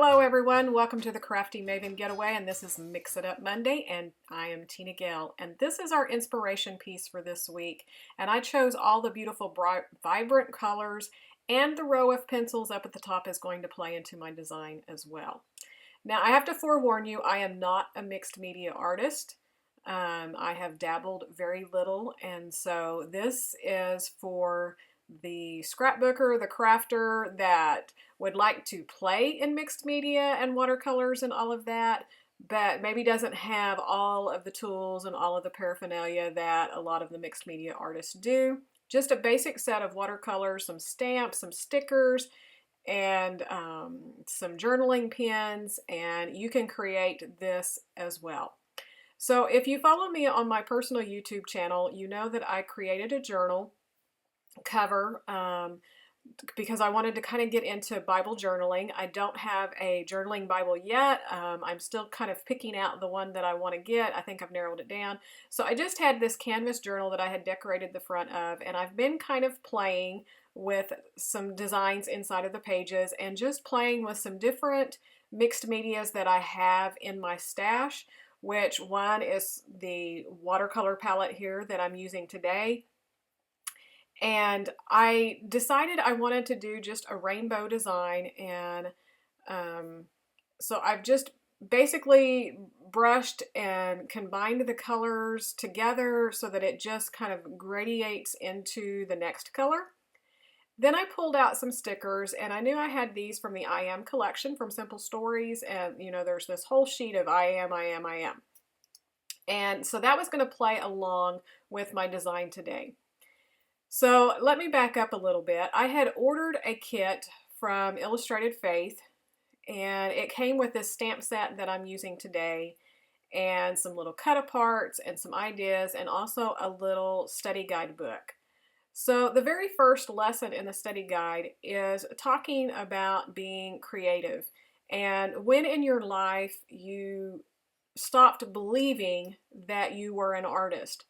Hello everyone, welcome to the Crafty Maven Getaway, and this is Mix It Up Monday, and I am TinaGale, and this is our inspiration piece for this week, and I chose all the beautiful bright, vibrant colors, and the row of pencils up at the top is going to play into my design as well. Now I have to forewarn you, I am not a mixed media artist. I have dabbled very little, and so this is for the scrapbooker, the crafter that would like to play in mixed media and watercolors and all of that, but maybe doesn't have all of the tools and all of the paraphernalia that a lot of the mixed media artists do. Just a basic set of watercolors, some stamps, some stickers, and some journaling pens, and you can create this as well. So if you follow me on my personal YouTube channel, you know that I created a journal cover because I wanted to kind of get into Bible journaling. I don't have a journaling Bible yet. I'm still kind of picking out the one that I want to get. I think I've narrowed it down. So I just had this canvas journal that I had decorated the front of, and I've been kind of playing with some designs inside of the pages and just playing with some different mixed medias that I have in my stash, which one is the watercolor palette here that I'm using today. And I decided I wanted to do just a rainbow design, and so I've just basically brushed and combined the colors together so that it just kind of gradiates into the next color. Then I pulled out some stickers, and I knew I had these from the I Am collection from Simple Stories, and you know, there's this whole sheet of I am, I am, I am. And so that was going to play along with my design today. So let me back up a little bit. I had ordered a kit from Illustrated Faith, and it came with this stamp set that I'm using today, and some little cut-aparts and some ideas, and also a little study guide book. So the very first lesson in the study guide is talking about being creative, and when in your life you stopped believing that you were an artist.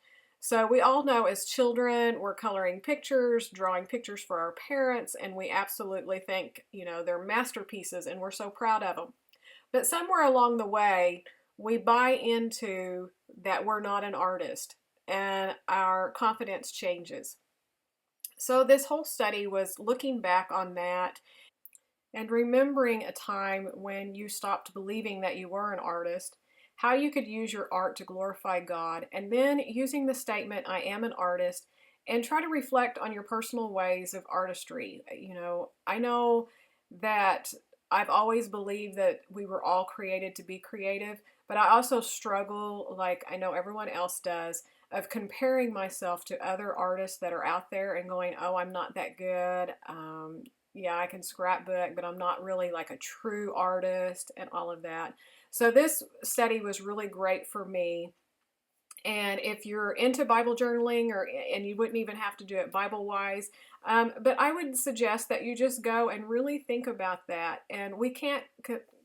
So we all know as children, we're coloring pictures, drawing pictures for our parents, and we absolutely think, you know, they're masterpieces and we're so proud of them. But somewhere along the way, we buy into that we're not an artist, and our confidence changes. So this whole study was looking back on that and remembering a time when you stopped believing that you were an artist, how you could use your art to glorify God, and then using the statement, I am an artist, and try to reflect on your personal ways of artistry. You know, I know that I've always believed that we were all created to be creative, but I also struggle, like I know everyone else does, of comparing myself to other artists that are out there and going, oh, I'm not that good. Yeah, I can scrapbook, but I'm not really like a true artist and all of that. So this study was really great for me. And if you're into Bible journaling, and you wouldn't even have to do it Bible-wise, but I would suggest that you just go and really think about that. And we can't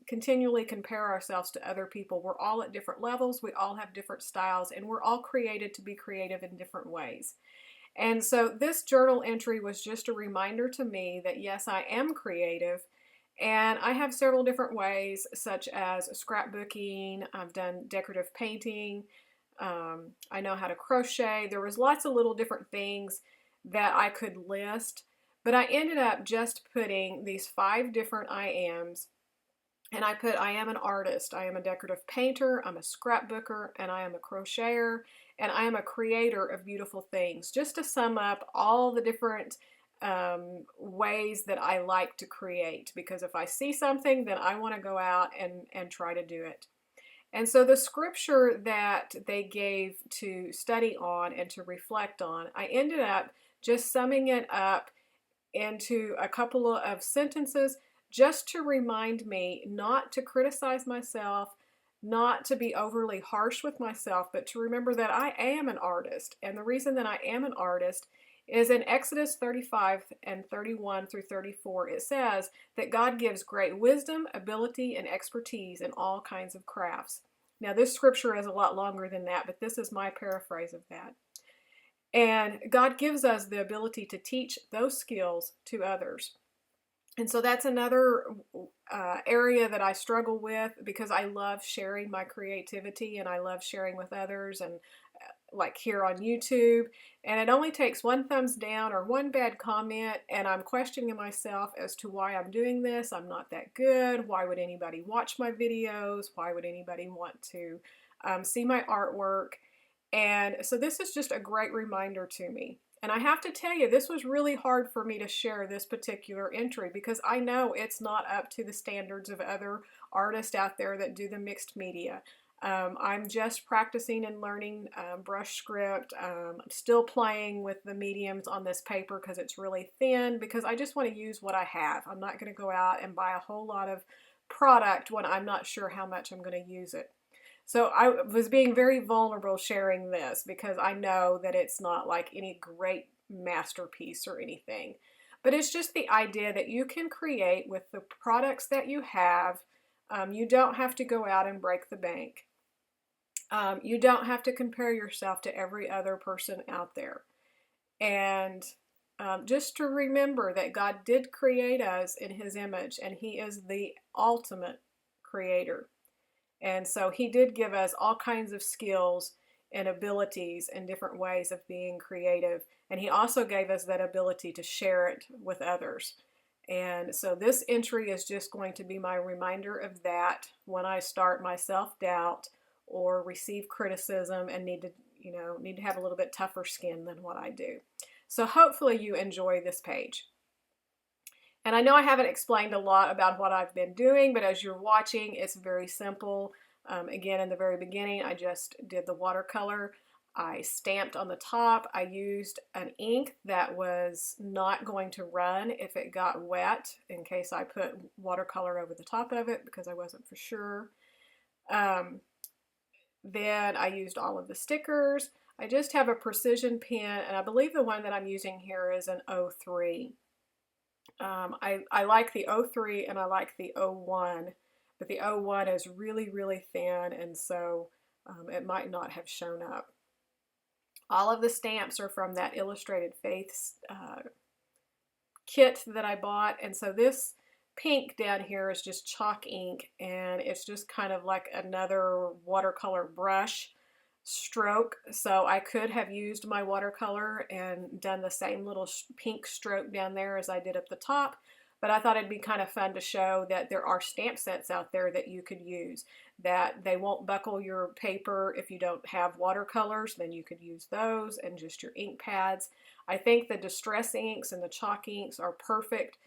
continually compare ourselves to other people. We're all at different levels. We all have different styles, and we're all created to be creative in different ways. And so this journal entry was just a reminder to me that yes, I am creative, and I have several different ways, such as scrapbooking. I've done decorative painting. I know how to crochet. There was lots of little different things that I could list, but I ended up just putting these 5 different I ams. And I put, I am an artist, I am a decorative painter, I'm a scrapbooker, and I am a crocheter, and I am a creator of beautiful things. Just to sum up all the different ways that I like to create, because if I see something, then I want to go out and try to do it. And so the scripture that they gave to study on and to reflect on, I ended up just summing it up into a couple of sentences just to remind me not to criticize myself, not to be overly harsh with myself, but to remember that I am an artist. And the reason that I am an artist is in Exodus 35 and 31 through 34, it says that God gives great wisdom, ability, and expertise in all kinds of crafts. Now, this scripture is a lot longer than that, but this is my paraphrase of that. And God gives us the ability to teach those skills to others. And so that's another area that I struggle with, because I love sharing my creativity and I love sharing with others, and like here on YouTube. And it only takes one thumbs down or one bad comment, and I'm questioning myself as to why I'm doing this. I'm not that good. Why would anybody watch my videos? Why would anybody want to see my artwork? And so this is just a great reminder to me. And I have to tell you, this was really hard for me to share this particular entry, because I know it's not up to the standards of other artists out there that do the mixed media. I'm just practicing and learning brush script. I'm still playing with the mediums on this paper because it's really thin, because I just want to use what I have. I'm not going to go out and buy a whole lot of product when I'm not sure how much I'm going to use it. So I was being very vulnerable sharing this, because I know that it's not like any great masterpiece or anything. But it's just the idea that you can create with the products that you have. You don't have to go out and break the bank. You don't have to compare yourself to every other person out there. And just to remember that God did create us in His image, and He is the ultimate creator. And so He did give us all kinds of skills and abilities and different ways of being creative. And He also gave us that ability to share it with others. And so this entry is just going to be my reminder of that when I start my self-doubt or receive criticism and need to have a little bit tougher skin than what I do. So hopefully you enjoy this page. And I know I haven't explained a lot about what I've been doing, but as you're watching, it's very simple. Again, in the very beginning, I just did the watercolor. I stamped on the top. I used an ink that was not going to run if it got wet, in case I put watercolor over the top of it, because I wasn't for sure. Then I used all of the stickers. I just have a precision pen, and I believe the one that I'm using here is an 03. I like the 03 and I like the 01, but the 01 is really, really thin, and so it might not have shown up. All of the stamps are from that Illustrated Faiths kit that I bought, and so this pink down here is just chalk ink, and it's just kind of like another watercolor brush stroke. So I could have used my watercolor and done the same little pink stroke down there as I did up the top, but I thought it'd be kind of fun to show that there are stamp sets out there that you could use, that they won't buckle your paper if you don't have watercolors. Then you could use those and just your ink pads. I think the distress inks and the chalk inks are perfect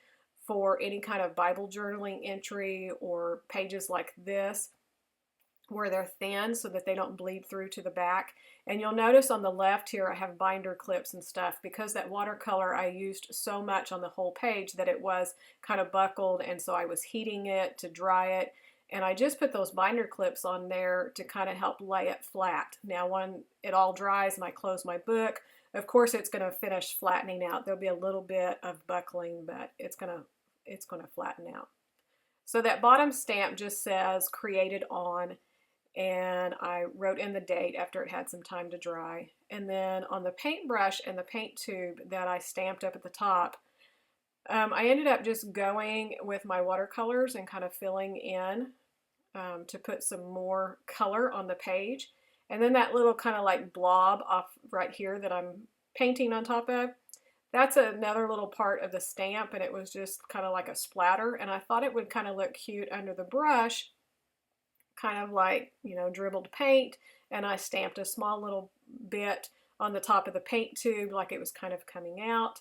for any kind of Bible journaling entry or pages like this, where they're thin so that they don't bleed through to the back. And you'll notice on the left here I have binder clips and stuff, because that watercolor I used so much on the whole page that it was kind of buckled, and so I was heating it to dry it, and I just put those binder clips on there to kind of help lay it flat. Now when it all dries and I close my book, of course it's going to finish flattening out. There'll be a little bit of buckling, but it's going to flatten out. So that bottom stamp just says created on, and I wrote in the date after it had some time to dry. And then on the paintbrush and the paint tube that I stamped up at the top, I ended up just going with my watercolors and kind of filling in to put some more color on the page. And then that little kind of like blob off right here that I'm painting on top of, that's another little part of the stamp, and it was just kind of like a splatter, and I thought it would kind of look cute under the brush, kind of like, dribbled paint, and I stamped a small little bit on the top of the paint tube like it was kind of coming out.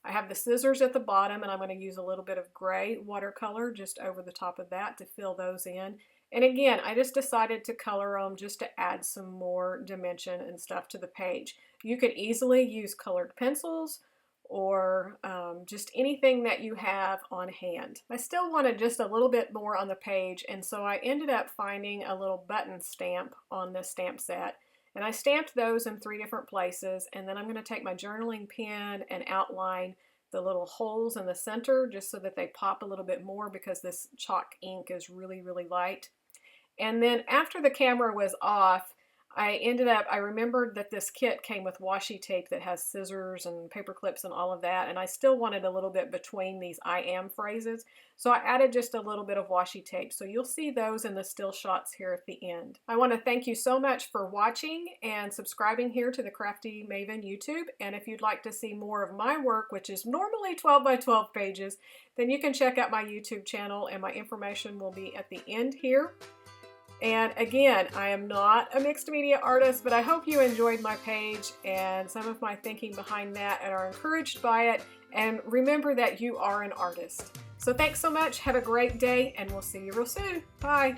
I have the scissors at the bottom, and I'm going to use a little bit of gray watercolor just over the top of that to fill those in. And again, I just decided to color them just to add some more dimension and stuff to the page. You could easily use colored pencils or just anything that you have on hand. I still wanted just a little bit more on the page, and so I ended up finding a little button stamp on this stamp set, and I stamped those in 3 different places. And then I'm going to take my journaling pen and outline the little holes in the center just so that they pop a little bit more, because this chalk ink is really, really light. And then after the camera was off, I remembered that this kit came with washi tape that has scissors and paper clips and all of that, and I still wanted a little bit between these I am phrases, so I added just a little bit of washi tape. So you'll see those in the still shots here at the end. I want to thank you so much for watching and subscribing here to the Crafty Maven YouTube, and if you'd like to see more of my work, which is normally 12 by 12 pages, then you can check out my YouTube channel, and my information will be at the end here. And again, I am not a mixed media artist, but I hope you enjoyed my page and some of my thinking behind that and are encouraged by it. And remember that you are an artist. So thanks so much. Have a great day, and we'll see you real soon. Bye.